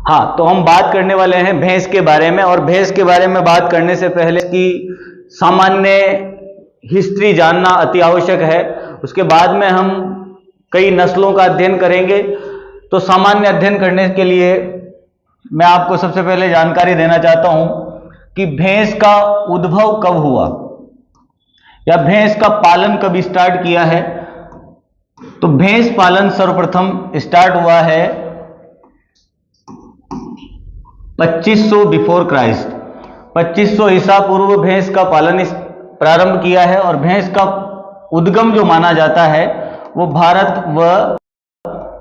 हाँ, तो हम बात करने वाले हैं भैंस के बारे में, और भैंस के बारे में बात करने से पहले की सामान्य हिस्ट्री जानना अति आवश्यक है। उसके बाद में हम कई नस्लों का अध्ययन करेंगे। तो सामान्य अध्ययन करने के लिए मैं आपको सबसे पहले जानकारी देना चाहता हूं कि भैंस का उद्भव कब हुआ या भैंस का पालन कब स्टार्ट किया है। तो भैंस पालन सर्वप्रथम स्टार्ट हुआ है 2500 बिफोर क्राइस्ट। 2500 ईसा पूर्व भैंस का पालन प्रारंभ किया है, और भैंस का उद्गम जो माना जाता है वो भारत व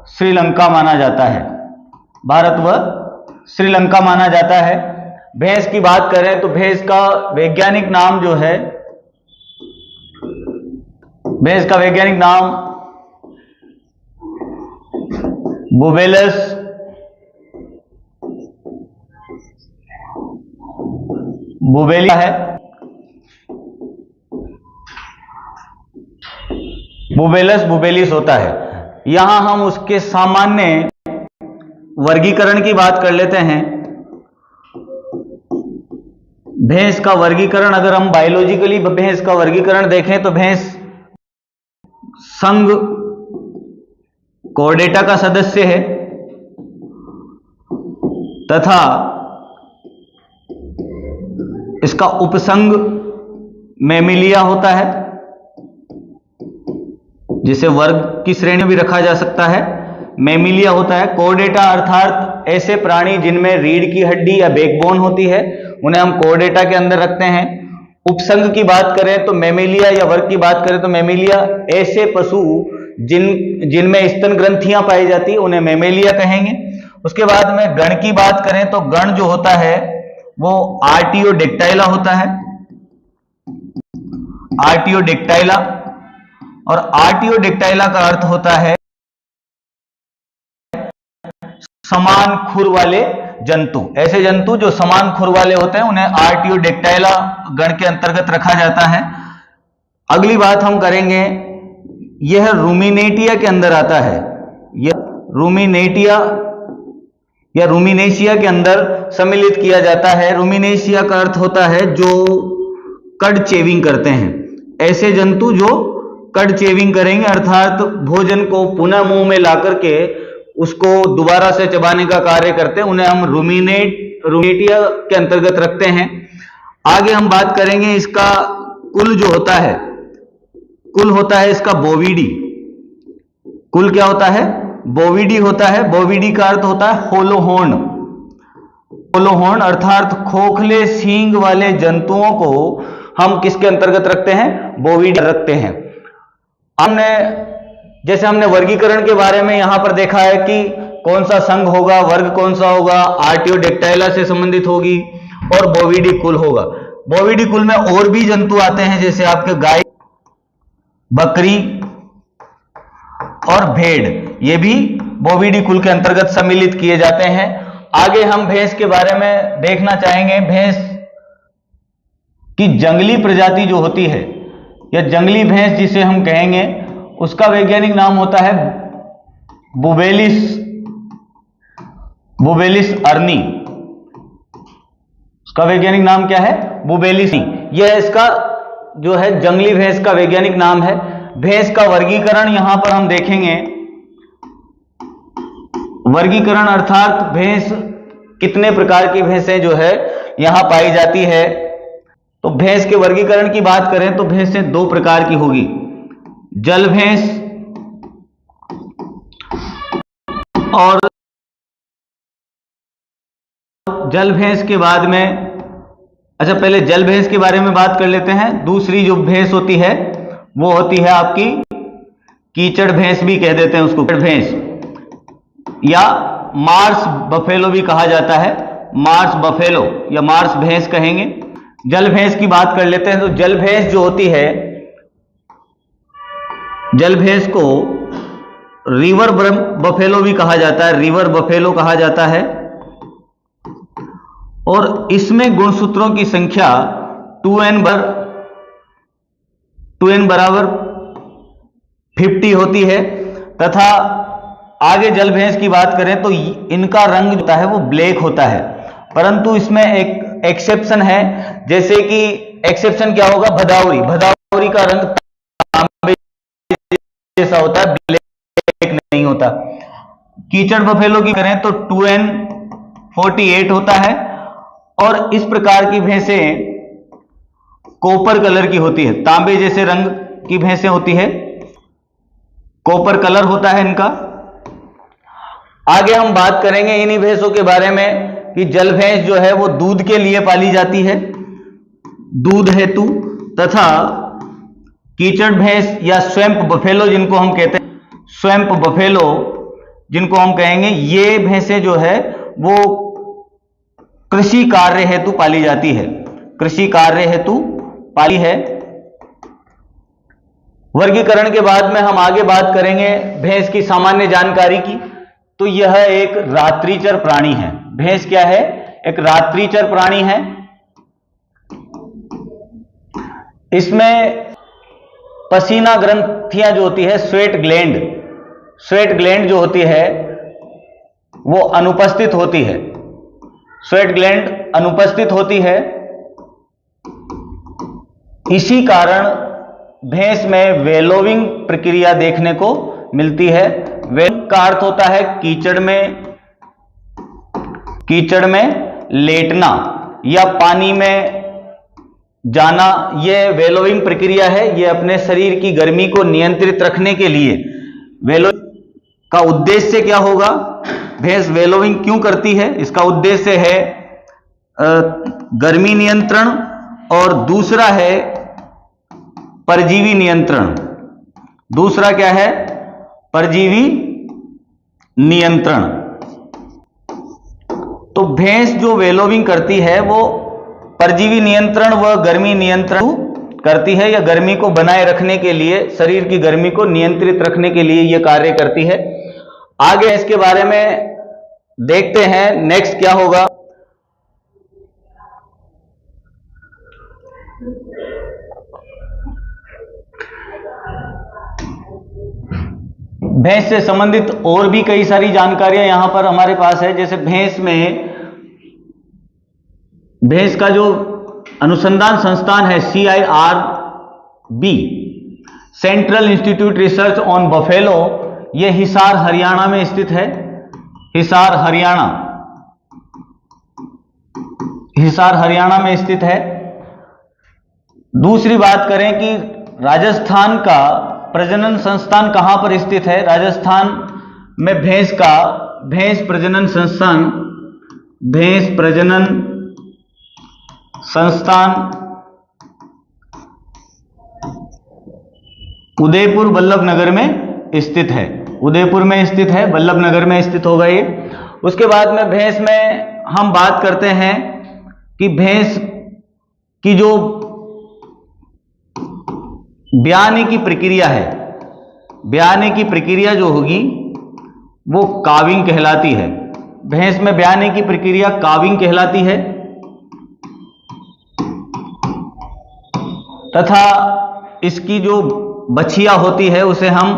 श्रीलंका माना जाता है। भारत व श्रीलंका माना जाता है। भैंस की बात करें तो भैंस का वैज्ञानिक नाम जो है, भैंस का वैज्ञानिक नाम बुबेलस बुबेलिया है। बुबेलस बुबेलिस होता है। यहां हम उसके सामान्य वर्गीकरण की बात कर लेते हैं। भैंस का वर्गीकरण, अगर हम बायोलॉजिकली भैंस का वर्गीकरण देखें तो भैंस संघ कॉर्डेटा का सदस्य है तथा इसका उपसंघ मैमिलिया होता है, जिसे वर्ग की श्रेणी में भी रखा जा सकता है। मैमिलिया होता है। कॉर्डेटा अर्थात ऐसे प्राणी जिनमें रीढ़ की हड्डी या बैकबोन होती है, उन्हें हम कॉर्डेटा के अंदर रखते हैं। उपसंघ की बात करें तो मैमिलिया, या वर्ग की बात करें तो मैमिलिया ऐसे पशु जिनमें स्तन ग्रंथियां पाई जाती है, उन्हें मैमिलिया कहेंगे। उसके बाद में गण की बात करें तो गण जो होता है वो आर्टियोडेक्टाइला होता है। आर्टियोडेक्टाइला, और आर्टियोडेक्टाइला का अर्थ होता है समान खुर वाले जंतु। ऐसे जंतु जो समान खुर वाले होते हैं उन्हें आर्टियोडेक्टाइला गण के अंतर्गत रखा जाता है। अगली बात हम करेंगे, यह रूमिनेटिया के अंदर आता है। यह रूमिनेटिया या रूमिनेशिया के अंदर सम्मिलित किया जाता है। रूमिनेशिया का अर्थ होता है जो कड चेविंग करते हैं। ऐसे जंतु जो कड चेविंग करेंगे, अर्थात भोजन को पुनः मुंह में ला करके उसको दोबारा से चबाने का कार्य करते हैं, उन्हें हम रूमिनेटिया के अंतर्गत रखते हैं। आगे हम बात करेंगे इसका कुल जो होता है, कुल होता है इसका बोविडी। कुल क्या होता है? बोविडी होता है। बोविडी का अर्थ होता है होलोहॉर्न। होलोहॉर्न अर्थात खोखले सींग वाले जंतुओं को हम किसके अंतर्गत रखते हैं? बोविडी रखते हैं। जैसे हमने वर्गीकरण के बारे में यहां पर देखा है कि कौन सा संघ होगा, वर्ग कौन सा होगा, आर्टियोडेक्टाइला से संबंधित होगी, और बोविडी कुल होगा। बोविडी कुल में और भी जंतु आते हैं, जैसे आपके गाय, बकरी और भेड़, ये भी बोविडी कुल के अंतर्गत सम्मिलित किए जाते हैं। आगे हम भैंस के बारे में देखना चाहेंगे। भैंस की जंगली प्रजाति जो होती है, या जंगली भैंस जिसे हम कहेंगे, उसका वैज्ञानिक नाम होता है बुबेलिस अर्नी। उसका वैज्ञानिक नाम क्या है? बुबेलिस। यह इसका जो है जंगली भैंस का वैज्ञानिक नाम है। भैंस का वर्गीकरण यहां पर हम देखेंगे। वर्गीकरण अर्थात भैंस कितने प्रकार की भैंसें जो है यहां पाई जाती है। तो भैंस के वर्गीकरण की बात करें तो भैंसें दो प्रकार की होगी, जल भैंस और जल भैंस के बाद में, अच्छा पहले जल भैंस के बारे में बात कर लेते हैं। दूसरी जो भैंस होती है वो होती है आपकी कीचड़ भैंस भी कह देते हैं उसको, भैंस, या मार्स बफेलो भी कहा जाता है। मार्स बफेलो या मार्स भैंस कहेंगे। जल भैंस की बात कर लेते हैं। तो जल भैंस जो होती है, जल भैंस को रिवर बफेलो भी कहा जाता है, रिवर बफेलो कहा जाता है। और इसमें गुणसूत्रों की संख्या 2n बराबर 50 होती है, तथा आगे जल भैंस की बात करें तो इनका रंग होता है वो ब्लैक होता है, परंतु इसमें एक एक्सेप्शन है। जैसे कि एक्सेप्शन क्या होगा, भदावरी। भदावरी का रंग तांबे जैसा होता है, ब्लैक नहीं होता। कीचड़ बफेलो की करें तो 2N48 होता है, और इस प्रकार की भैंसें कॉपर कलर की होती है, तांबे जैसे रंग की भैंसें होती है, कॉपर कलर होता है इनका। आगे हम बात करेंगे इन्हीं भैंसों के बारे में कि जल भैंस जो है वो दूध के लिए पाली जाती है, दूध हेतु, तथा कीचड़ भैंस या स्वैम्प बफेलो जिनको हम कहते हैं, स्वैम्प बफेलो जिनको हम कहेंगे, ये भैंसें जो है वो कृषि कार्य हेतु पाली जाती है, कृषि कार्य हेतु पाली है। वर्गीकरण के बाद में हम आगे बात करेंगे भैंस की सामान्य जानकारी की। तो यह एक रात्रिचर प्राणी है। भैंस क्या है, एक रात्रिचर प्राणी है। इसमें पसीना ग्रंथियां जो होती है, स्वेट ग्लैंड जो होती है वो अनुपस्थित होती है, स्वेट ग्लैंड अनुपस्थित होती है। इसी कारण भैंस में वेलोविंग प्रक्रिया देखने को मिलती है। वेलोविंग का अर्थ होता है कीचड़ में लेटना या पानी में जाना। यह वेलोविंग प्रक्रिया है। यह अपने शरीर की गर्मी को नियंत्रित रखने के लिए, वेलोविंग का उद्देश्य क्या होगा, भैंस वेलोविंग क्यों करती है, इसका उद्देश्य है गर्मी नियंत्रण, और दूसरा है परजीवी नियंत्रण। दूसरा क्या है, परजीवी नियंत्रण। तो भैंस जो वेलोविंग करती है वो परजीवी नियंत्रण व गर्मी नियंत्रण करती है, या गर्मी को बनाए रखने के लिए, शरीर की गर्मी को नियंत्रित रखने के लिए यह कार्य करती है। आगे इसके बारे में देखते हैं नेक्स्ट क्या होगा। भैंस से संबंधित और भी कई सारी जानकारियां यहां पर हमारे पास है। जैसे भैंस का जो अनुसंधान संस्थान है CIRB, central institute research on buffalo, यह हिसार हरियाणा में स्थित है। हिसार हरियाणा में स्थित है। दूसरी बात करें कि राजस्थान का प्रजनन संस्थान कहां पर स्थित है। राजस्थान में भैंस प्रजनन संस्थान उदयपुर वल्लभ नगर में स्थित है। उदयपुर में स्थित है, वल्लभ नगर में स्थित होगा ये। उसके बाद में भैंस में हम बात करते हैं कि भैंस की जो ब्याने की प्रक्रिया है, ब्याने की प्रक्रिया जो होगी वो काविंग कहलाती है। भैंस में ब्याने की प्रक्रिया काविंग कहलाती है, तथा इसकी जो बछिया होती है उसे हम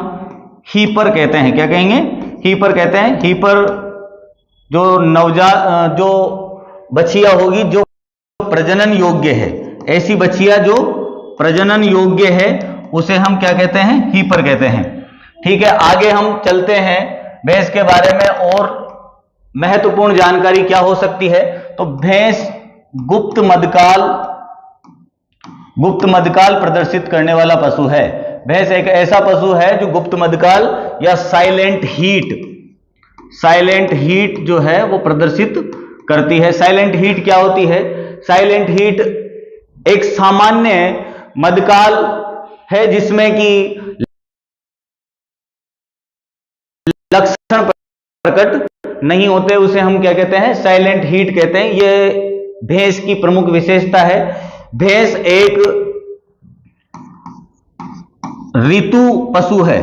हीपर कहते हैं। क्या कहेंगे, हीपर कहते हैं। हीपर जो बछिया होगी जो प्रजनन योग्य है, ऐसी बछिया जो प्रजनन योग्य है उसे हम क्या कहते हैं, हीपर कहते हैं। ठीक है, आगे हम चलते हैं भैंस के बारे में और महत्वपूर्ण जानकारी क्या हो सकती है। तो भैंस गुप्त मध्यकाल प्रदर्शित करने वाला पशु है। भैंस एक ऐसा पशु है जो गुप्त मध्यकाल या साइलेंट हीट जो है वो प्रदर्शित करती है। साइलेंट हीट क्या होती है, साइलेंट हीट एक सामान्य मध्यकाल है जिसमें कि लक्षण प्रकट नहीं होते, उसे हम क्या कहते हैं, साइलेंट हीट कहते हैं। यह भैंस की प्रमुख विशेषता है। भैंस एक ऋतु पशु है।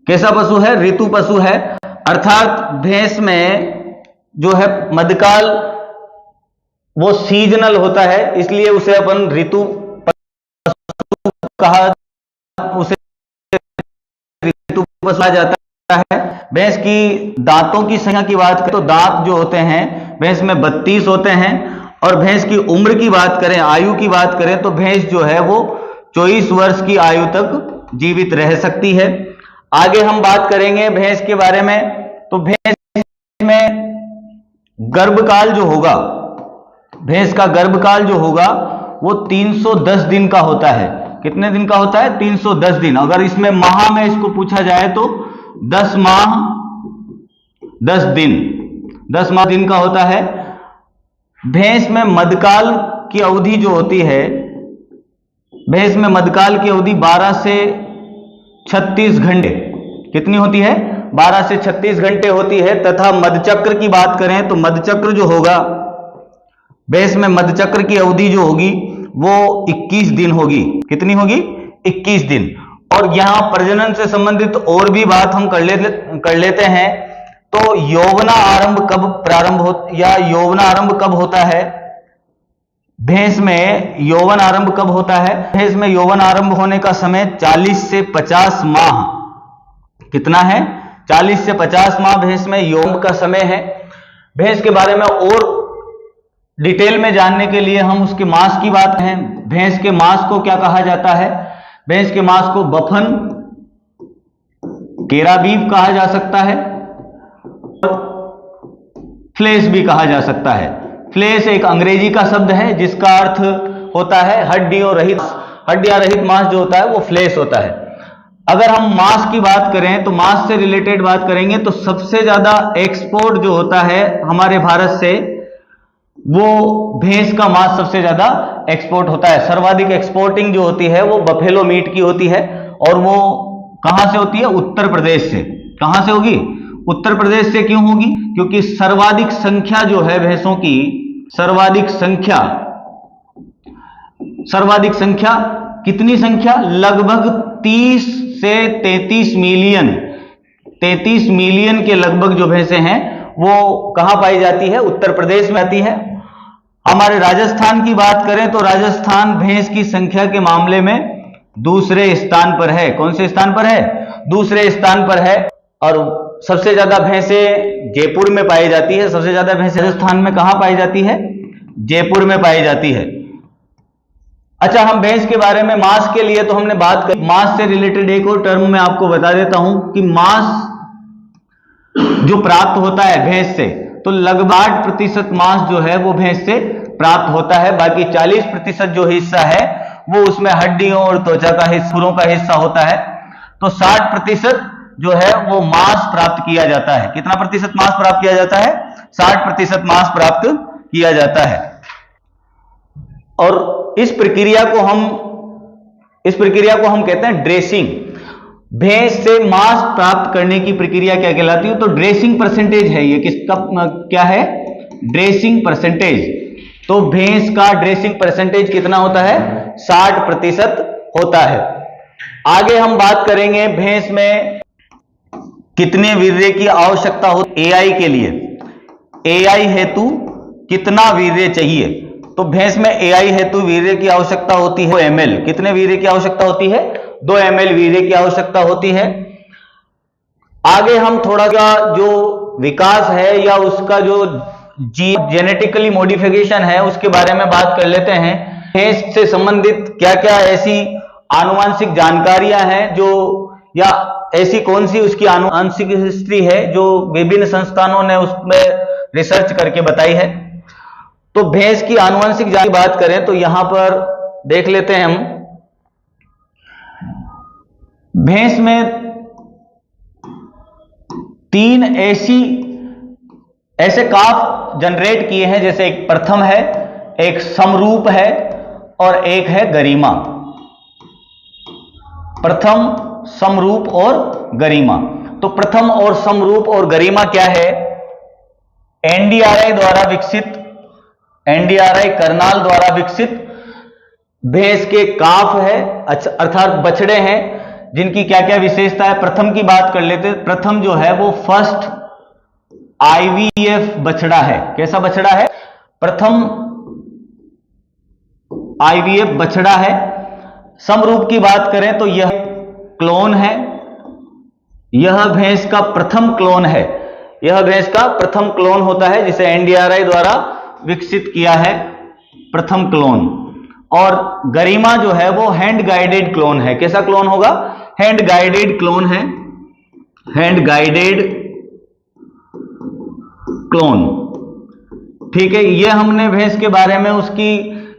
कैसा पशु है, ऋतु पशु है। अर्थात भैंस में जो है मध्यकाल वो सीजनल होता है, इसलिए उसे अपन ऋतु पशु कहा, उसे ऋतु पशु कहा जाता है। भैंस की दांतों की संख्या की बात करें तो दांत जो होते हैं भैंस में 32 होते हैं। और भैंस की उम्र की बात करें, आयु की बात करें तो भैंस जो है वो 24 वर्ष की आयु तक जीवित रह सकती है। आगे हम बात करेंगे भैंस के बारे में, तो भैंस में गर्भकाल जो होगा, भैंस का गर्भकाल जो होगा वो 310 दिन का होता है। कितने दिन का होता है? 310 दिन। अगर इसमें माह में इसको पूछा जाए तो 10 माह 10 दिन, 10 माह दिन का होता है। भैंस में मध्यकाल की अवधि जो होती है, भैंस में मध्यकाल की अवधि 12 से 36 घंटे, कितनी होती है? 12 से 36 घंटे होती है। तथा मध्यचक्र की बात करें तो मध्यचक्र जो होगा, भैंस में मध्यचक्र की अवधि जो होगी वो 21 दिन होगी। कितनी होगी? 21 दिन। और यहां प्रजनन से संबंधित और भी बात हम कर लेते हैं। तो यौवना आरंभ कब प्रारंभ हो, या यौवना आरंभ कब होता है? भैंस में यौवन आरंभ कब होता है? भैंस में यौवन आरंभ होने का समय 40 से 50 माह। कितना है? 40 से 50 माह भैंस में यौवन का समय है। भैंस के बारे में और डिटेल में जानने के लिए हम उसके मांस की बात करें। भैंस के मांस को क्या कहा जाता है? भैंस के मांस को बफन, केराबीफ कहा जा सकता है, फ्लेश भी कहा जा सकता है। फ्लेश एक अंग्रेजी का शब्द है जिसका अर्थ होता है हड्डियों रहित, हड्डियां रहित मांस जो होता है वो फ्लेश होता है। अगर हम मांस की बात करें तो मांस से रिलेटेड बात करेंगे तो सबसे ज्यादा एक्सपोर्ट जो होता है हमारे भारत से, वो भैंस का मांस सबसे ज्यादा एक्सपोर्ट होता है। सर्वाधिक एक्सपोर्टिंग जो होती है वो बफेलो मीट की होती है। और वो कहां से होती है? उत्तर प्रदेश से। कहां से होगी? उत्तर प्रदेश से। क्यों होगी? क्योंकि सर्वाधिक संख्या जो है भैंसों की, सर्वाधिक संख्या कितनी संख्या? लगभग 30 से 33 मिलियन, 33 मिलियन के लगभग जो भैंसें हैं वो कहां पाई जाती है? उत्तर प्रदेश में आती है। हमारे राजस्थान की बात करें तो राजस्थान भैंस की संख्या के मामले में दूसरे स्थान पर है। कौन से स्थान पर है? दूसरे स्थान पर है। और सबसे ज्यादा भैंसें जयपुर में पाई जाती है। सबसे ज्यादा भैंसें राजस्थान में कहां पाई जाती है? जयपुर में पाई जाती है। अच्छा, हम भैंस के बारे में मांस के लिए तो हमने बात की। मांस से रिलेटेड एक और टर्म मैं आपको बता देता हूं कि मांस जो प्राप्त होता है भैंस से, तो लगभग 8% मांस जो है वो भैंस से प्राप्त होता है। बाकी 40% जो हिस्सा है वो उसमें हड्डियों और त्वचा का हिस्सों का हिस्सा होता है। तो 60% जो है वो मांस प्राप्त किया जाता है। कितना प्रतिशत मांस प्राप्त किया जाता है? 60% मांस प्राप्त किया जाता है। और इस प्रक्रिया को हम कहते हैं ड्रेसिंग। भैंस से मांस प्राप्त करने की प्रक्रिया क्या कहलाती है? तो ड्रेसिंग परसेंटेज है ये। किसका क्या है? Dressing percentage. तो भैंस का ड्रेसिंग परसेंटेज कितना होता है? 60% होता है। आगे हम बात करेंगे भैंस में कितने वीर्य की आवश्यकता हो एआई के लिए। एआई हेतु कितना वीर्य चाहिए? तो भैंस में एआई हेतु वीर्य की आवश्यकता होती है 2 ml। कितने वीर्य की आवश्यकता होती है? 2 ml वीर्य की आवश्यकता होती है। आगे हम थोड़ा सा जो विकास है या उसका जो जेनेटिकली मॉडिफिकेशन है उसके बारे में बात कर लेते हैं। भैंस से संबंधित क्या क्या ऐसी आनुवंशिक जानकारियां हैं जो, या ऐसी कौन सी उसकी आनुवंशिक हिस्ट्री है जो विभिन्न संस्थानों ने उसमें रिसर्च करके बताई है। तो भैंस की आनुवंशिक जानकारी की बात करें तो यहां पर देख लेते हैं हम। भैंस में 3 ऐसे काफ जनरेट किए हैं, जैसे एक प्रथम है, एक समरूप है और एक है गरिमा। प्रथम, समरूप और गरिमा। तो प्रथम और समरूप और गरिमा क्या है? एनडीआरआई द्वारा विकसित, एनडीआरआई करनाल द्वारा विकसित भैंस के काफ है, अर्थात बछड़े हैं, जिनकी क्या क्या विशेषता है। प्रथम की बात कर लेते हैं। प्रथम जो है वो फर्स्ट आईवीएफ बछड़ा है। कैसा बछड़ा है? प्रथम आईवीएफ बछड़ा है। समरूप की बात करें तो यह क्लोन है, यह भैंस का प्रथम क्लोन है, यह भैंस का प्रथम क्लोन होता है जिसे एनडीआरआई द्वारा विकसित किया है, प्रथम क्लोन। और गरिमा जो है वो हैंड गाइडेड क्लोन है। कैसा क्लोन होगा? हैंड गाइडेड क्लोन है, हैंड गाइडेड क्लोन। ठीक है, ये हमने भैंस के बारे में उसकी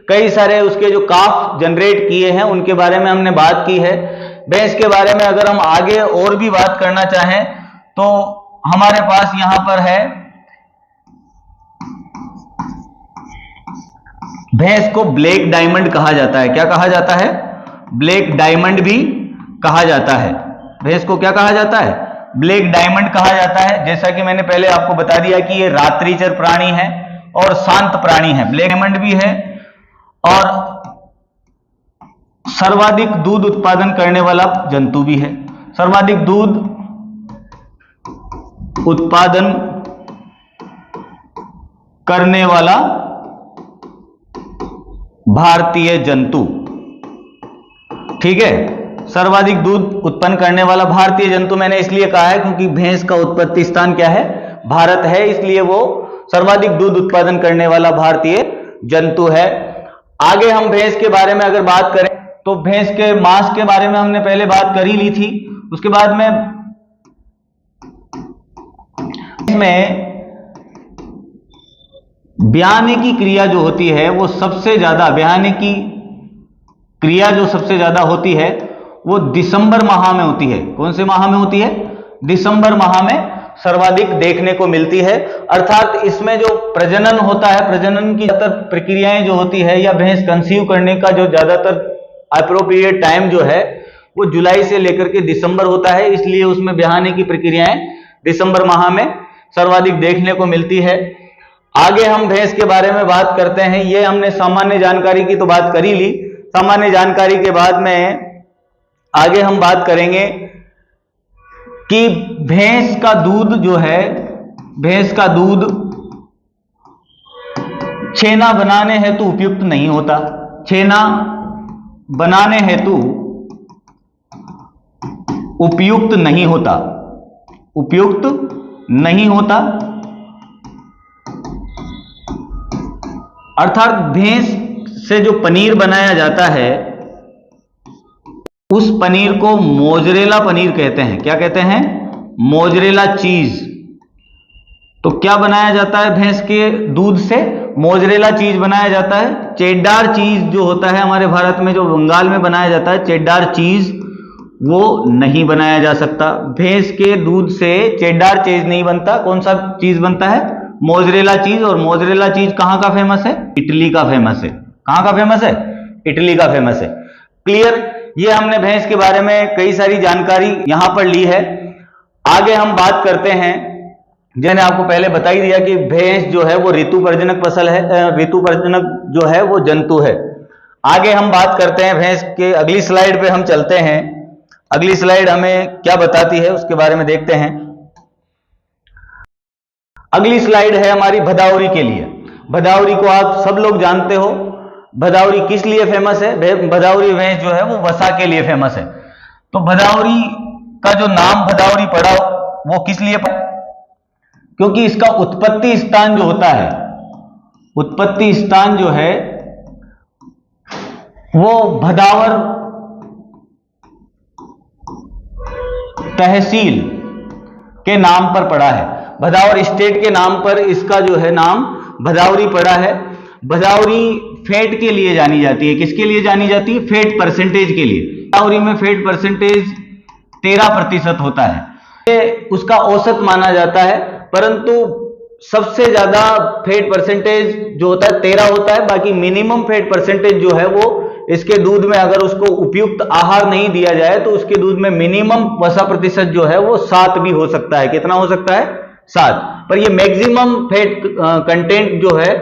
कई सारे उसके जो काफ जनरेट किए हैं उनके बारे में हमने बात की है। भैंस के बारे में अगर हम आगे और भी बात करना चाहें तो हमारे पास यहां पर है, भैंस को ब्लैक डायमंड कहा जाता है। क्या कहा जाता है? ब्लैक डायमंड भी कहा जाता है। भैंस को क्या कहा जाता है? ब्लैक डायमंड कहा जाता है। जैसा कि मैंने पहले आपको बता दिया कि ये रात्रिचर प्राणी है और शांत प्राणी है। ब्लैक डायमंड भी है और सर्वाधिक दूध उत्पादन करने वाला जंतु भी है। सर्वाधिक दूध उत्पादन करने वाला भारतीय जंतु। ठीक है, सर्वाधिक दूध उत्पन्न करने वाला भारतीय जंतु मैंने इसलिए कहा है क्योंकि भैंस का उत्पत्ति स्थान क्या है? भारत है, इसलिए वो सर्वाधिक दूध उत्पादन करने वाला भारतीय जंतु है। आगे हम भैंस के बारे में अगर बात करें तो भैंस के मांस के बारे में हमने पहले बात कर ही ली थी। उसके बाद में इसमें ब्याने की क्रिया जो होती है वो सबसे ज्यादा, ब्याने की क्रिया जो सबसे ज्यादा होती है वो दिसंबर माह में होती है। कौन से माह में होती है? दिसंबर माह में सर्वाधिक देखने को मिलती है। अर्थात इसमें जो प्रजनन होता है, प्रजनन की ज्यादातर प्रक्रियाएं जो होती है या भैंस कंसीव करने का जो ज्यादातर अप्रोप्रिएट टाइम जो है वो जुलाई से लेकर के दिसंबर होता है, इसलिए उसमें ब्याने की प्रक्रियाएं दिसंबर माह में सर्वाधिक देखने को मिलती है। आगे हम भैंस के बारे में बात करते हैं। ये हमने सामान्य जानकारी की तो बात कर ही ली। सामान्य जानकारी के बाद में आगे हम बात करेंगे कि भैंस का दूध जो है, भैंस का दूध छेना बनाने हेतु उपयुक्त नहीं होता। छेना बनाने हेतु उपयुक्त नहीं होता, उपयुक्त नहीं होता। अर्थात भैंस से जो पनीर बनाया जाता है उस पनीर को मोजरेला पनीर कहते हैं। क्या कहते हैं? Mozzarella cheese. तो क्या बनाया जाता है भैंस के दूध से? मोजरेला चीज बनाया जाता है। चेडार चीज जो होता है हमारे भारत में, जो बंगाल में बनाया जाता है, चेडार चीज वो नहीं बनाया जा सकता। भैंस के दूध से चेडार चीज नहीं बनता। कौन सा चीज बनता है? Mozzarella cheese. और मोजरेला चीज कहां का फेमस है? इटली का फेमस है। कहां का फेमस है? इटली का फेमस है। क्लियर? ये हमने भैंस के बारे में कई सारी जानकारी यहां पर ली है। आगे हम बात करते हैं, मैंने आपको पहले बता ही दिया कि भैंस जो है वो ऋतु प्रजनक फसल है, ऋतु प्रजनक जो है वो जंतु है। आगे हम बात करते हैं भैंस के। अगली स्लाइड पे हम चलते हैं। अगली स्लाइड हमें क्या बताती है उसके बारे में देखते हैं। अगली स्लाइड है हमारी भदावरी के लिए। भदावरी को आप सब लोग जानते हो। भदावरी किस लिए फेमस है? भदावरी भैंस जो है वो वसा के लिए फेमस है। तो भदावरी का जो नाम भदावरी पड़ा वो किस लिए पड़ा? क्योंकि इसका उत्पत्ति स्थान जो होता है, उत्पत्ति स्थान जो है वो भदावर तहसील के नाम पर पड़ा है। भदावर स्टेट के नाम पर इसका जो है नाम भदावरी पड़ा है। भदावरी फैट के लिए जानी जाती है। किसके लिए जानी जाती है? फैट परसेंटेज के लिए। भदावरी में फैट परसेंटेज 13% होता है, ये उसका औसत माना जाता है। परंतु सबसे ज्यादा फैट परसेंटेज जो होता है 13 होता है। बाकी मिनिमम फैट परसेंटेज जो है वो इसके दूध में, अगर उसको उपयुक्त आहार नहीं दिया जाए तो उसके दूध में मिनिमम वसा प्रतिशत जो है वो 7 भी हो सकता है। कितना हो सकता है? 7। पर ये मैक्सिमम फैट कंटेंट जो है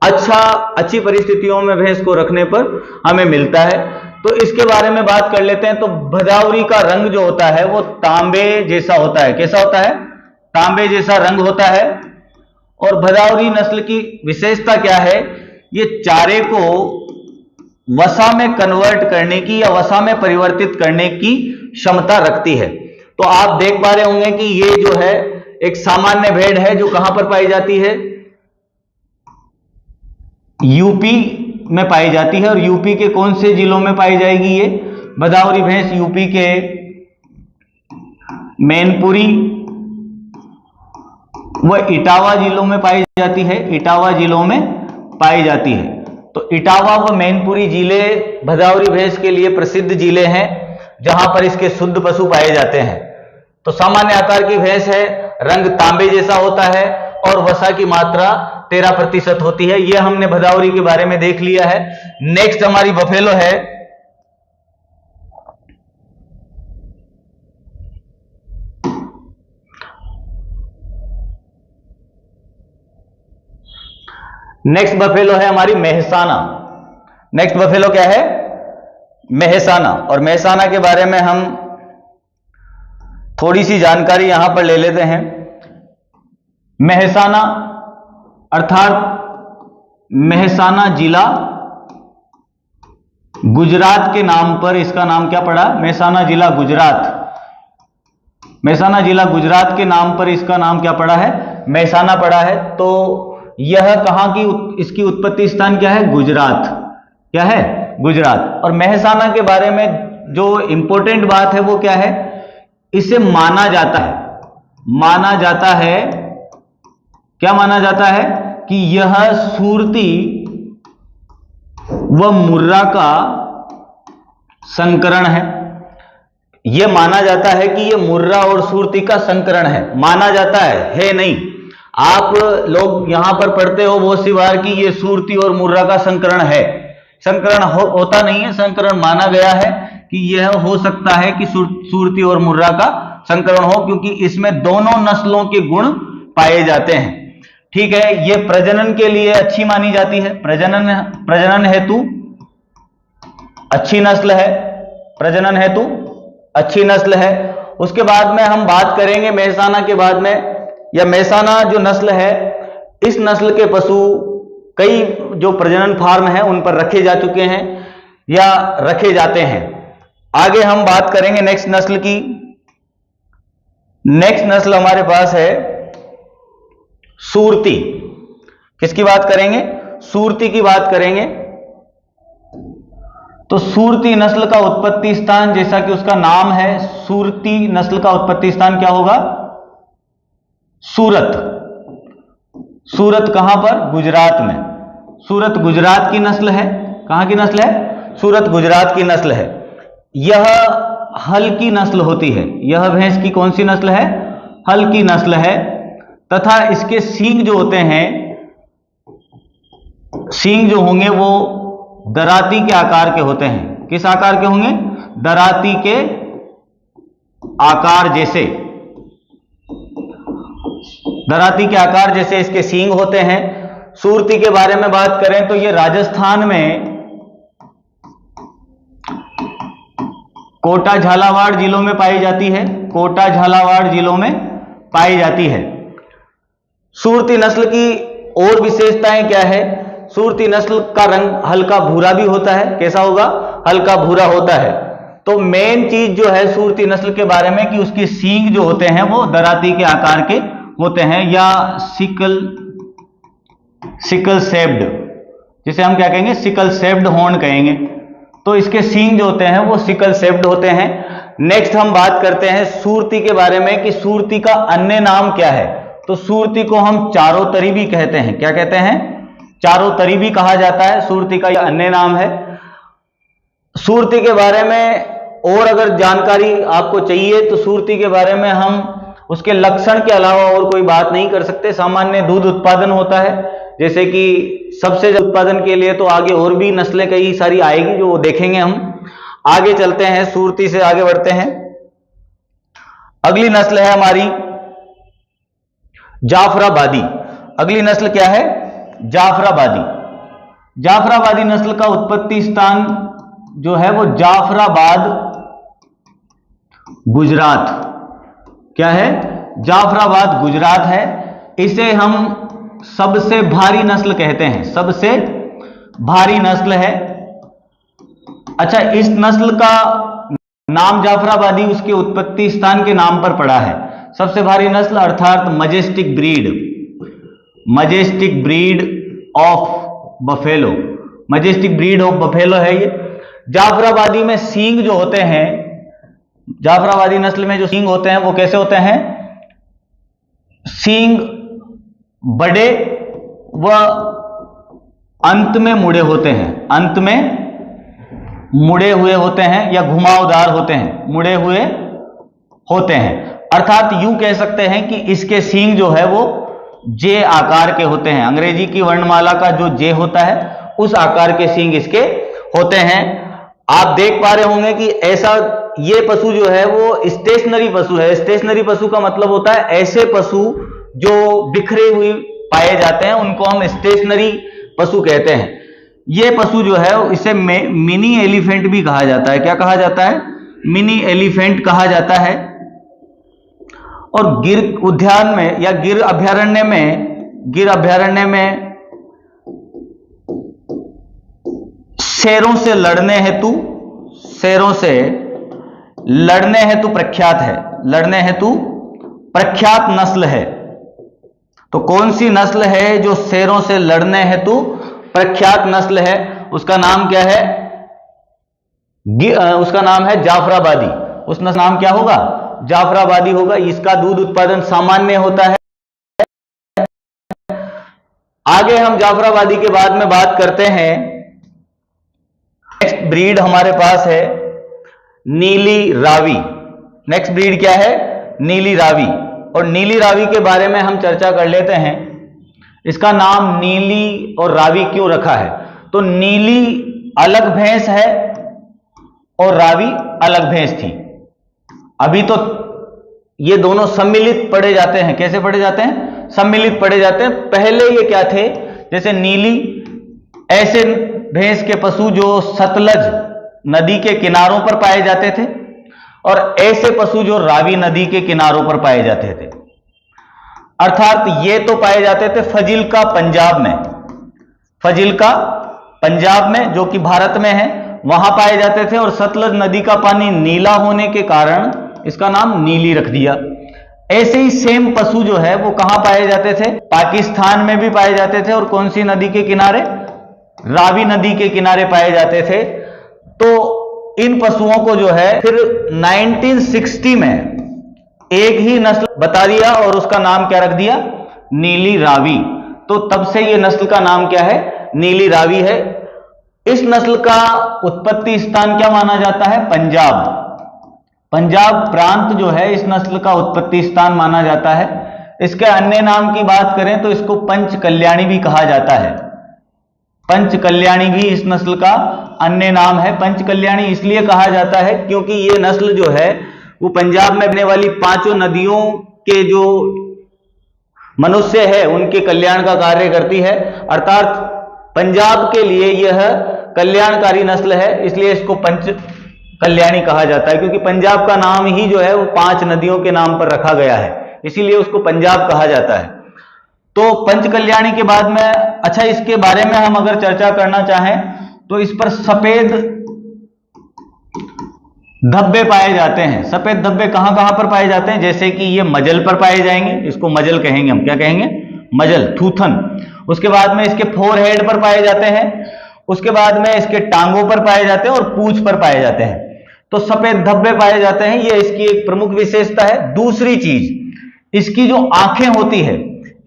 अच्छी परिस्थितियों में भैंस को रखने पर हमें मिलता है। तो इसके बारे में बात कर लेते हैं। तो भदावरी का रंग जो होता है वो तांबे जैसा होता है। कैसा होता है? तांबे जैसा रंग होता है। और भदावरी नस्ल की विशेषता क्या है? ये चारे को वसा में कन्वर्ट करने की या वसा में परिवर्तित करने की क्षमता रखती है। तो आप देख पा रहे होंगे कि ये जो है एक सामान्य भेड़ है जो कहां पर पाई जाती है, यूपी में पाई जाती है। और यूपी के कौन से जिलों में पाई जाएगी ये भदावरी भैंस? यूपी के मैनपुरी व इटावा जिलों में पाई जाती है, इटावा जिलों में पाई जाती है। तो इटावा व मैनपुरी जिले भदावरी भैंस के लिए प्रसिद्ध जिले हैं जहां पर इसके शुद्ध पशु पाए जाते हैं। तो सामान्य आकार की भैंस है, रंग तांबे जैसा होता है और वसा की मात्रा 13% होती है। यह हमने भदावरी के बारे में देख लिया है। नेक्स्ट हमारी बफेलो है। नेक्स्ट बफेलो है हमारी मेहसाना। नेक्स्ट बफेलो क्या है? मेहसाना। और मेहसाना के बारे में हम थोड़ी सी जानकारी यहां पर ले लेते हैं। मेहसाना अर्थात मेहसाना जिला गुजरात के नाम पर इसका नाम क्या पड़ा? मेहसाना जिला गुजरात। मेहसाना जिला गुजरात के नाम पर इसका नाम क्या पड़ा है? मेहसाना पड़ा है। तो यह कहां की इसकी उत्पत्ति स्थान क्या है? गुजरात। क्या है? गुजरात। और मेहसाना के बारे में जो इंपॉर्टेंट बात है वो क्या है? इसे माना जाता है, माना जाता है, क्या माना जाता है? कि यह सुरती व मुर्रा का संकरण है। यह माना जाता है कि यह मुर्रा और सुरती का संकरण है। माना जाता है नहीं। आप लोग यहां पर पढ़ते हो बहुत सी बार कि यह सुरती और मुर्रा का संकरण है। संकरण होता नहीं है, संकरण माना गया है कि यह हो सकता है कि सुरती और मुर्रा का संकरण हो, क्योंकि इसमें दोनों नस्लों के गुण पाए जाते हैं। ठीक है, यह प्रजनन के लिए अच्छी मानी जाती है, प्रजनन हेतु अच्छी नस्ल है, प्रजनन हेतु अच्छी नस्ल है। उसके बाद में हम बात करेंगे मेहसाना के बाद में, या मेहसाना जो नस्ल है, इस नस्ल के पशु कई जो प्रजनन फार्म है उन पर रखे जा चुके हैं या रखे जाते हैं। आगे हम बात करेंगे नेक्स्ट नस्ल की। नेक्स्ट नस्ल हमारे पास है सूरती। किसकी बात करेंगे? सूरती की बात करेंगे। तो सूरती नस्ल का उत्पत्ति स्थान, जैसा कि उसका नाम है, सूरती नस्ल का उत्पत्ति स्थान क्या होगा? सूरत। सूरत कहां पर? गुजरात में। सूरत गुजरात की नस्ल है। कहां की नस्ल है? सूरत गुजरात की नस्ल है। यह हल्की नस्ल होती है। यह भैंस की कौन सी नस्ल है? हल्की नस्ल है। तथा इसके सींग जो होते हैं, सींग जो होंगे वो दराती के आकार के होते हैं। किस आकार के होंगे? दराती के आकार जैसे, दराती के आकार जैसे इसके सींग होते हैं। सूरती के बारे में बात करें तो ये राजस्थान में कोटा झालावाड़ जिलों में पाई जाती है। कोटा झालावाड़ जिलों में पाई जाती है। सूरती नस्ल की और विशेषताएं क्या है? सूरती नस्ल का रंग हल्का भूरा भी होता है। कैसा होगा? हल्का भूरा होता है। तो मेन चीज जो है सूरती नस्ल के बारे में कि उसके सींग जो होते हैं वो दराती के आकार के होते हैं, या सिकल शेप्ड, जिसे हम क्या कहेंगे? सिकल शेप्ड हॉर्न कहेंगे। तो इसके सींग जो होते हैं वो सिकल शेप्ड होते हैं। नेक्स्ट हम बात करते हैं सूरती के बारे में कि सूरती का अन्य नाम क्या है। तो सूरती को हम चारोतरी भी कहते हैं। क्या कहते हैं? चारोतरी भी कहा जाता है। सूरती का यह अन्य नाम है। सूरती के बारे में और अगर जानकारी आपको चाहिए तो सूरती के बारे में हम उसके लक्षण के अलावा और कोई बात नहीं कर सकते। सामान्य दूध उत्पादन होता है, जैसे कि सबसे उत्पादन के लिए तो आगे और भी नस्लें कई सारी आएगी जो देखेंगे हम। आगे चलते हैं, सूरती से आगे बढ़ते हैं। अगली नस्ल है हमारी जाफराबादी। अगली नस्ल क्या है? जाफराबादी। जाफराबादी नस्ल का उत्पत्ति स्थान जो है वो जाफराबाद गुजरात। क्या है? जाफराबाद गुजरात है। इसे हम सबसे भारी नस्ल कहते हैं। सबसे भारी नस्ल है। अच्छा, इस नस्ल का नाम जाफराबादी उसके उत्पत्ति स्थान के नाम पर पड़ा है। सबसे भारी नस्ल अर्थात majestic breed of buffalo, majestic breed of buffalo है ये। जाफराबादी में सींग जो होते हैं, जाफराबादी नस्ल में जो सींग होते हैं वो कैसे होते हैं? सींग बड़े व अंत में मुड़े होते हैं, अंत में मुड़े हुए होते हैं या घुमावदार होते हैं, मुड़े हुए होते हैं। अर्थात यूं कह सकते हैं कि इसके सींग जो है वो जे आकार के होते हैं। अंग्रेजी की वर्णमाला का जो जे होता है उस आकार के सींग इसके होते हैं। आप देख पा रहे होंगे कि ऐसा ये पशु जो है वो स्टेशनरी पशु है। स्टेशनरी पशु का मतलब होता है ऐसे पशु जो बिखरे हुए पाए जाते हैं, उनको हम स्टेशनरी पशु कहते हैं। ये पशु जो है इसे मिनी एलिफेंट भी कहा जाता है। क्या कहा जाता है? मिनी एलिफेंट कहा जाता है। और गिर उद्यान में या गिर अभयारण्य में शेरों से लड़ने हेतु प्रख्यात है, लड़ने हेतु प्रख्यात नस्ल है। तो कौन सी नस्ल है जो शेरों से लड़ने हेतु प्रख्यात नस्ल है? उसका नाम क्या है? उसका नाम है जाफराबादी। उस नस्ल नाम क्या होगा? जाफराबादी होगा। इसका दूध उत्पादन सामान्य होता है। आगे हम जाफराबादी के बाद में बात करते हैं। नेक्स्ट ब्रीड हमारे पास है नीली रावी। नेक्स्ट ब्रीड क्या है? नीली रावी। और नीली रावी के बारे में हम चर्चा कर लेते हैं। इसका नाम नीली और रावी क्यों रखा है? तो नीली अलग भैंस है और रावी अलग भैंस थी। अभी तो ये दोनों सम्मिलित पढ़े जाते हैं। कैसे पढ़े जाते हैं? सम्मिलित पढ़े जाते हैं। पहले ये क्या थे? जैसे नीली ऐसे भैंस के पशु जो सतलज नदी के किनारों पर पाए जाते थे, और ऐसे पशु जो रावी नदी के किनारों पर पाए जाते थे। अर्थात ये तो पाए जाते थे फजिल्का पंजाब में, फजिल्का पंजाब में जो कि भारत में है, वहां पाए जाते थे। और सतलज नदी का पानी नीला होने के कारण इसका नाम नीली रख दिया। ऐसे ही सेम पशु जो है वो कहां पाए जाते थे? पाकिस्तान में भी पाए जाते थे। और कौन सी नदी के किनारे? रावी नदी के किनारे पाए जाते थे। तो इन पशुओं को जो है फिर 1960 में एक ही नस्ल बता दिया और उसका नाम क्या रख दिया? नीली रावी। तो तब से ये नस्ल का नाम क्या है? नीली रावी है। इस नस्ल का उत्पत्ति स्थान क्या माना जाता है? पंजाब। पंजाब प्रांत जो है इस नस्ल का उत्पत्ति स्थान माना जाता है। इसके अन्य नाम की बात करें तो इसको पंच कल्याणी भी कहा जाता है। पंच कल्याणी भी इस नस्ल का अन्य नाम है। पंच कल्याणी इसलिए कहा जाता है क्योंकि ये नस्ल जो है वो पंजाब में बहने वाली 5 नदियों के जो मनुष्य है उनके कल्याण का कार्य करती है। अर्थात पंजाब के लिए यह कल्याणकारी नस्ल है, इसलिए इसको पंच कल्याणी कहा जाता है। क्योंकि पंजाब का नाम ही जो है वो 5 नदियों के नाम पर रखा गया है, इसीलिए उसको पंजाब कहा जाता है। तो पंच कल्याणी के बाद में, अच्छा इसके बारे में हम अगर चर्चा करना चाहें तो इस पर सफेद धब्बे पाए जाते हैं। सफेद धब्बे कहां कहां पर पाए जाते हैं? जैसे कि ये मजल पर पाए जाएंगे, इसको मजल कहेंगे हम। क्या कहेंगे? मजल, थूथन। उसके बाद में इसके फोरहेड पर पाए जाते हैं। उसके बाद में इसके टांगों पर पाए जाते हैं और पूंछ पर पाए जाते हैं। तो सफेद धब्बे पाए जाते हैं, ये इसकी एक प्रमुख विशेषता है। दूसरी चीज, इसकी जो आंखें होती है,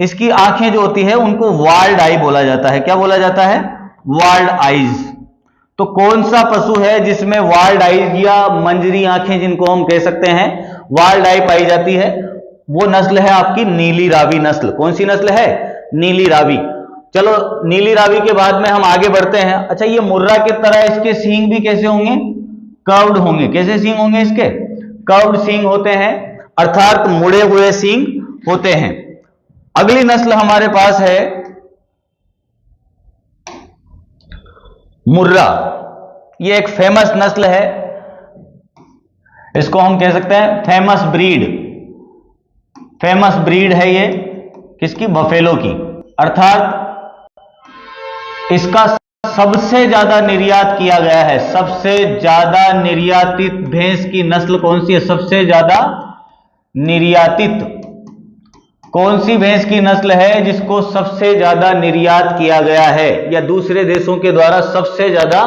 इसकी आंखें जो होती है उनको वाल्ड आई बोला जाता है। क्या बोला जाता है? Walled eyes. तो कौन सा पशु है जिसमें वाल्ड आईज या मंजरी आंखें जिनको हम कह सकते हैं, वाल्ड आई पाई जाती है? वो नस्ल है आपकी नीली रावी नस्ल। कौन सी नस्ल है? नीली रावी। चलो नीली रावी के बाद में हम आगे बढ़ते हैं। अच्छा ये मुर्रा की तरह इसके सींग भी कैसे होंगे? कर्व्ड होंगे। कैसे सींग होंगे इसके? कर्व्ड सींग होते हैं, अर्थात मुड़े हुए सींग होते हैं। अगली नस्ल हमारे पास है मुर्रा। ये एक फेमस नस्ल है, इसको हम कह सकते हैं फेमस ब्रीड। फेमस ब्रीड है ये किसकी? बफेलो की। अर्थात इसका सबसे ज्यादा निर्यात किया गया है, सबसे ज्यादा निर्यातित भैंस की नस्ल कौन सी है? सबसे ज्यादा निर्यातित कौन सी भैंस की नस्ल है जिसको सबसे ज्यादा निर्यात किया गया है या दूसरे देशों के द्वारा सबसे ज्यादा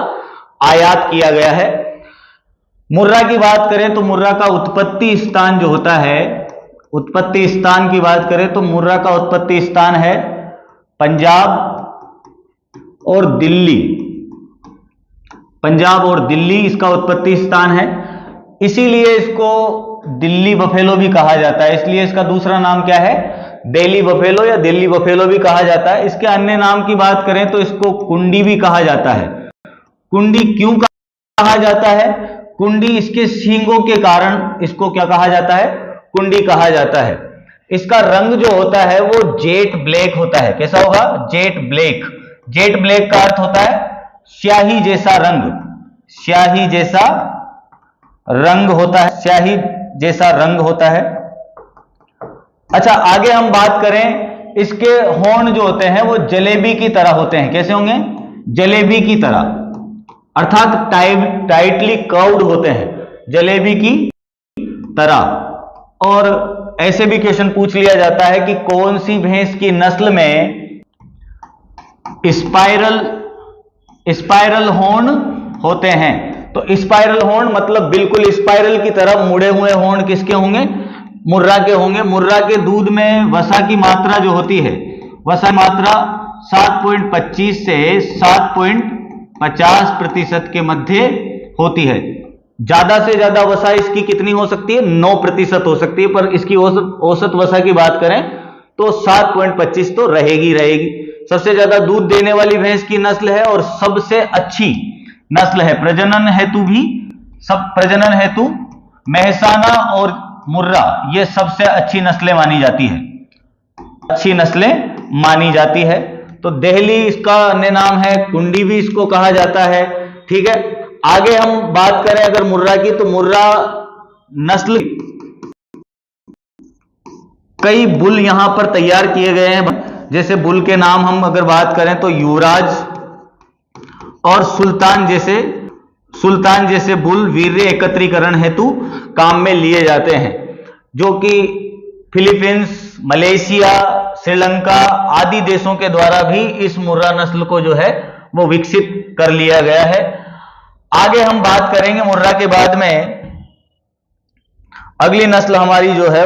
आयात किया गया है? मुर्रा की बात करें तो मुर्रा का उत्पत्ति स्थान जो होता है, उत्पत्ति स्थान की बात करें तो मुर्रा का उत्पत्ति स्थान है पंजाब और दिल्ली। पंजाब और दिल्ली इसका उत्पत्ति स्थान है, इसीलिए इसको दिल्ली बफेलो भी कहा जाता है। इसलिए इसका दूसरा नाम क्या है? दिल्ली बफेलो या दिल्ली बफेलो भी कहा जाता है। इसके अन्य नाम की बात करें तो इसको कुंडी भी कहा जाता है। कुंडी क्यों कहा जाता है? कुंडी इसके सींगों के कारण इसको क्या कहा जाता है? कुंडी कहा जाता है। इसका रंग जो होता है वो जेट ब्लैक होता है। कैसा होगा? Jet black. जेट ब्लैक का अर्थ होता है स्याही जैसा रंग, स्याही जैसा रंग होता है, स्याही जैसा रंग होता है। अच्छा, आगे हम बात करें, इसके हॉर्न जो होते हैं वो जलेबी की तरह होते हैं। कैसे होंगे? जलेबी की तरह, अर्थात टाइटली कर्व्ड होते हैं, जलेबी की तरह। और ऐसे भी क्वेश्चन पूछ लिया जाता है कि कौन सी भैंस की नस्ल में स्पाइरल हॉर्न होते हैं? तो स्पाइरल हॉर्न मतलब बिल्कुल स्पाइरल की तरह मुड़े हुए हॉर्न किसके होंगे? मुर्रा के होंगे। मुर्रा के दूध में वसा की मात्रा जो होती है, वसा मात्रा 7.25 से 7.50% के मध्य होती है। ज्यादा से ज्यादा वसा इसकी कितनी हो सकती है? 9% हो सकती है, पर इसकी औसत वसा की बात करें तो 7.25 तो रहेगी रहेगी। सबसे ज्यादा दूध देने वाली भैंस की नस्ल है और सबसे अच्छी नस्ल है प्रजनन हेतु भी, सब प्रजनन हेतु मेहसाना और मुर्रा ये सबसे अच्छी नस्लें मानी जाती है, अच्छी नस्लें मानी जाती है। तो दिल्ली इसका अन्य नाम है, कुंडी भी इसको कहा जाता है। ठीक है, आगे हम बात करें अगर मुर्रा की, तो मुर्रा नस्ल कई बुल यहां पर तैयार किए गए हैं। जैसे बुल के नाम हम अगर बात करें तो युवराज और सुल्तान जैसे बुल वीर्य एकत्रीकरण हेतु काम में लिए जाते हैं, जो कि फिलीपींस, मलेशिया, श्रीलंका आदि देशों के द्वारा भी इस मुर्रा नस्ल को जो है वो विकसित कर लिया गया है। आगे हम बात करेंगे मुर्रा के बाद में अगली नस्ल हमारी जो है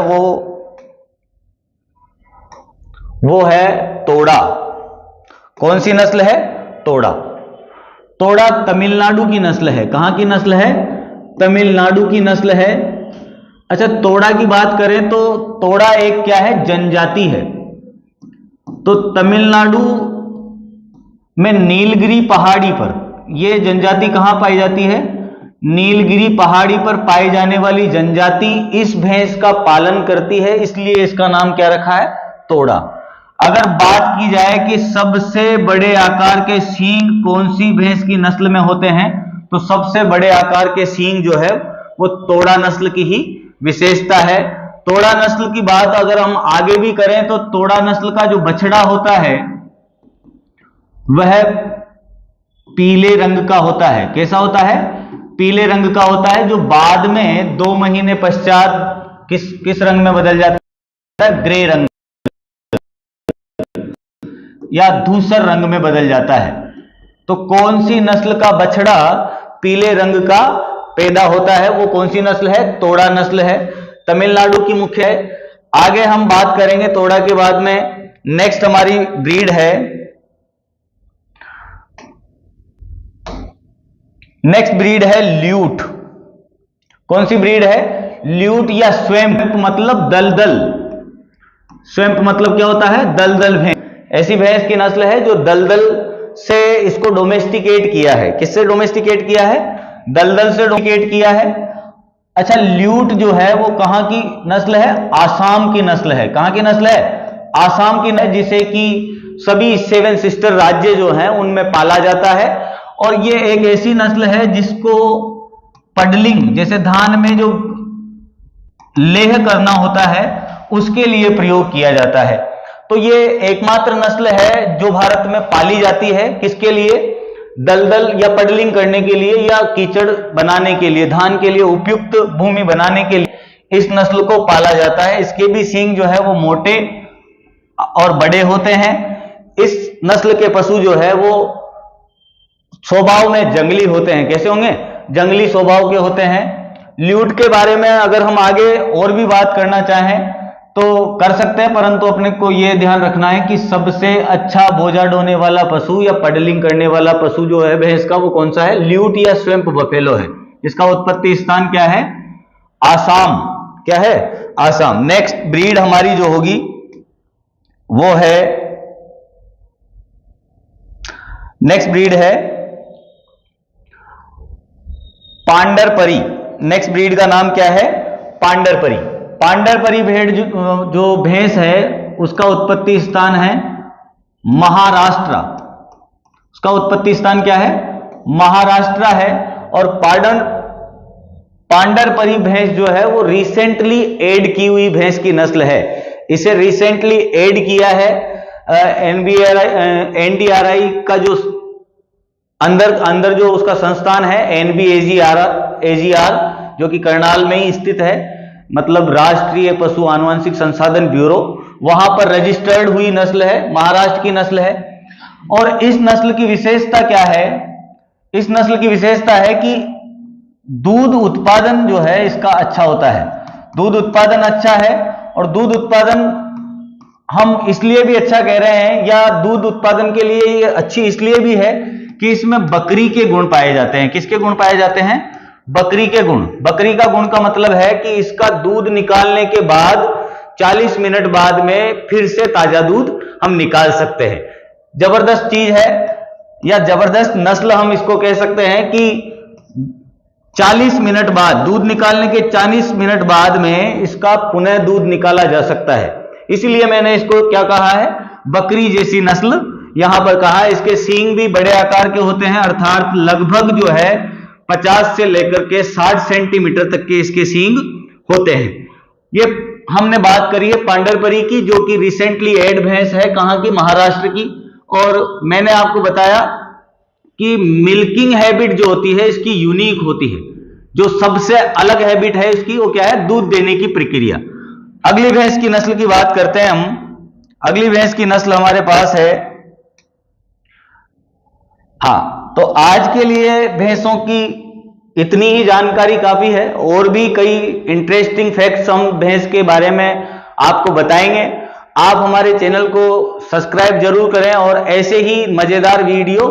वो है तोड़ा। कौन सी नस्ल है? तोड़ा। तोड़ा तमिलनाडु की नस्ल है। कहां की नस्ल है? तमिलनाडु की नस्ल है। अच्छा, तोड़ा की बात करें तो तोड़ा एक क्या है? जनजाति है। तो तमिलनाडु में नीलगिरी पहाड़ी पर यह जनजाति कहां पाई जाती है? नीलगिरी पहाड़ी पर पाई जाने वाली जनजाति इस भैंस का पालन करती है, इसलिए इसका नाम क्या रखा है? तोड़ा। अगर बात की जाए कि सबसे बड़े आकार के सींग कौन सी भैंस की नस्ल में होते हैं, तो सबसे बड़े आकार के सींग जो है वो तोड़ा नस्ल की ही विशेषता है। तोड़ा नस्ल की बात अगर हम आगे भी करें तो तोड़ा नस्ल का जो बछड़ा होता है वह पीले रंग का होता है। कैसा होता है? पीले रंग का होता है, जो बाद में 2 महीने पश्चात किस रंग में बदल जाता है? ग्रे रंग या धूसर रंग में बदल जाता है। तो कौन सी नस्ल का बछड़ा पीले रंग का पैदा होता है? वो कौन सी नस्ल है? तोड़ा नस्ल है, तमिलनाडु की मुख्य है। आगे हम बात करेंगे तोड़ा के बाद में नेक्स्ट हमारी ब्रीड है, नेक्स्ट ब्रीड है ल्यूट। कौन सी ब्रीड है? ल्यूट या स्वैम्प मतलब दलदल। स्वैम्प मतलब क्या होता है? दलदल भैंस। ऐसी भैंस की नस्ल है जो दलदल से इसको डोमेस्टिकेट किया है। किससे डोमेस्टिकेट किया है? दलदल से डोमेस्टिकेट किया है। अच्छा, ल्यूट जो है वो कहां की नस्ल है? आसाम की नस्ल है। कहां की नस्ल है? आसाम की नस्ल, जिसे कि सभी 7 सिस्टर राज्य जो हैं उनमें पाला जाता है। और ये एक ऐसी नस्ल है जिसको पडलिंग, जैसे धान में जो लेह करना होता है उसके लिए प्रयोग किया जाता है। तो ये एकमात्र नस्ल है जो भारत में पाली जाती है। किसके लिए? दलदल या पडलिंग करने के लिए या कीचड़ बनाने के लिए, धान के लिए उपयुक्त भूमि बनाने के लिए इस नस्ल को पाला जाता है। इसके भी सींग जो है वो मोटे और बड़े होते हैं। इस नस्ल के पशु जो है वो स्वभाव में जंगली होते हैं। कैसे होंगे? जंगली स्वभाव के होते हैं। ल्यूट के बारे में अगर हम आगे और भी बात करना चाहें तो कर सकते हैं, परंतु अपने को यह ध्यान रखना है कि सबसे अच्छा बोझा ढोने वाला पशु या पडलिंग करने वाला पशु जो है भैंस का, वो कौन सा है? ल्यूट या स्वैम्प बफेलो है। इसका उत्पत्ति स्थान क्या है? आसाम। क्या है? आसाम। नेक्स्ट ब्रीड हमारी जो होगी वो है, नेक्स्ट ब्रीड है पांडरपरी। नेक्स्ट ब्रीड का नाम क्या है? पांडरपरी। पांडरपरी भेड़ जो भैंस है उसका उत्पत्ति स्थान है महाराष्ट्र। उसका उत्पत्ति स्थान क्या है? महाराष्ट्र है। और पांडरपरी भैंस जो है वो रिसेंटली ऐड की हुई भैंस की नस्ल है। इसे रिसेंटली ऐड किया है एनडीआरआई का जो अंदर जो उसका संस्थान है एनबीएजीआर, जो कि करनाल में ही स्थित है, मतलब राष्ट्रीय पशु आनुवंशिक संसाधन ब्यूरो, वहां पर रजिस्टर्ड हुई नस्ल है, महाराष्ट्र की नस्ल है। और इस नस्ल की विशेषता क्या है? इस नस्ल की विशेषता है कि दूध उत्पादन जो है इसका अच्छा होता है। दूध उत्पादन अच्छा है। और दूध उत्पादन हम इसलिए भी अच्छा कह रहे हैं, या दूध उत्पादन के लिए ये अच्छी इसलिए भी है कि इसमें बकरी के गुण पाए जाते हैं। किसके गुण पाए जाते हैं? बकरी के गुण। बकरी का गुण का मतलब है कि इसका दूध निकालने के बाद 40 मिनट बाद में फिर से ताजा दूध हम निकाल सकते हैं। जबरदस्त चीज है, या जबरदस्त नस्ल हम इसको कह सकते हैं कि 40 मिनट बाद, दूध निकालने के 40 मिनट बाद में इसका पुनः दूध निकाला जा सकता है। इसलिए मैंने इसको क्या कहा है? बकरी जैसी नस्ल यहां पर कहा है। इसके सींग भी बड़े आकार के होते हैं, अर्थात लगभग जो है 50 से लेकर के 60 सेंटीमीटर तक के इसके सींग होते हैं। ये हमने बात करी है पांडरपरी की, जो कि रिसेंटली एड भैंस है। कहां की? महाराष्ट्र की। और मैंने आपको बताया कि मिल्किंग हैबिट जो होती है इसकी यूनिक होती है। जो सबसे अलग हैबिट है इसकी वो क्या है? दूध देने की प्रक्रिया। अगली भैंस की नस्ल की बात करते हैं हम। अगली भैंस की नस्ल हमारे पास है, हाँ, तो आज के लिए भैंसों की इतनी ही जानकारी काफी है। और भी कई इंटरेस्टिंग फैक्ट्स हम भैंस के बारे में आपको बताएंगे। आप हमारे चैनल को सब्सक्राइब जरूर करें और ऐसे ही मजेदार वीडियो